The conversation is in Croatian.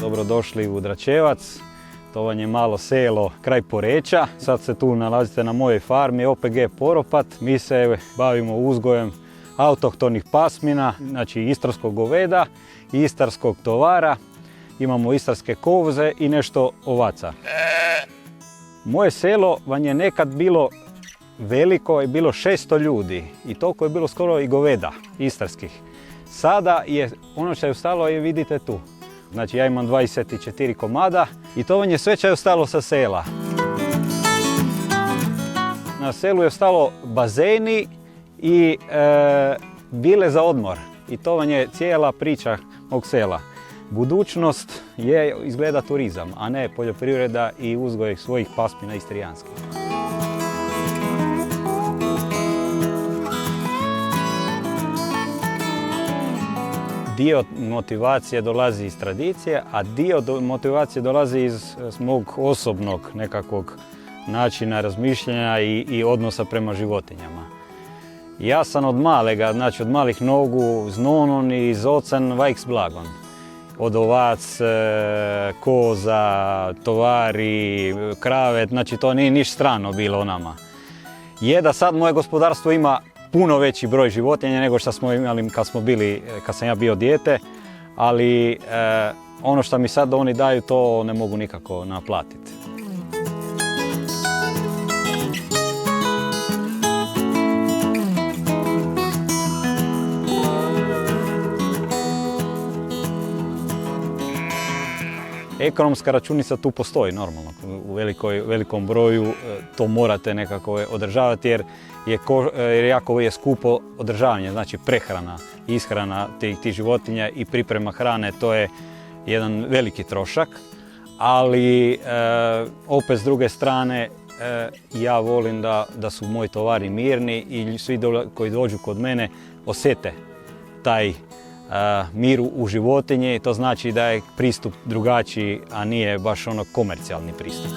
Dobrodošli u Dračevac, to vam je malo selo kraj Poreča. Sad se tu nalazite na mojoj farmi OPG Poropat. Mi se bavimo uzgojem autohtonih pasmina, znači istarskog goveda, istarskog tovara. Imamo istarske koze i nešto ovaca. Moje selo vam je nekad bilo veliko, je bilo 600 ljudi i toliko je bilo skoro i goveda istarskih. Sada je ono što je ostalo je vidite tu. Znači ja imam 24 komada i to vam je sve što je ostalo sa sela. Na selu je ostalo bazeni i vile za odmor i to vam je cijela priča mog sela. Budućnost je izgleda turizam, a ne poljoprivreda i uzgoj svojih pasmina istrijanskih. Dio motivacije dolazi iz tradicije, a dio motivacije dolazi iz mog osobnog nekakvog načina razmišljanja i odnosa prema životinjama. Ja sam od malega, znači od malih nogu znonon i zocan vajks blagon. Od ovac, koza, tovari, krave, znači to nije ništa strano bilo nama. Je da sad moje gospodarstvo ima puno veći broj životinja nego što smo imali kad sam ja bio dijete, ali ono što mi sad oni daju to ne mogu nikako naplatiti. Ekonomska računica tu postoji normalno, u velikom broju to morate nekako održavati jer jako je skupo održavanje, znači prehrana, ishrana tih životinja i priprema hrane, to je jedan veliki trošak, ali opet s druge strane ja volim da su moji tovari mirni i svi koji dođu kod mene osjete taj mir u životinje, to znači da je pristup drugačiji, a nije baš ono komercijalni pristup.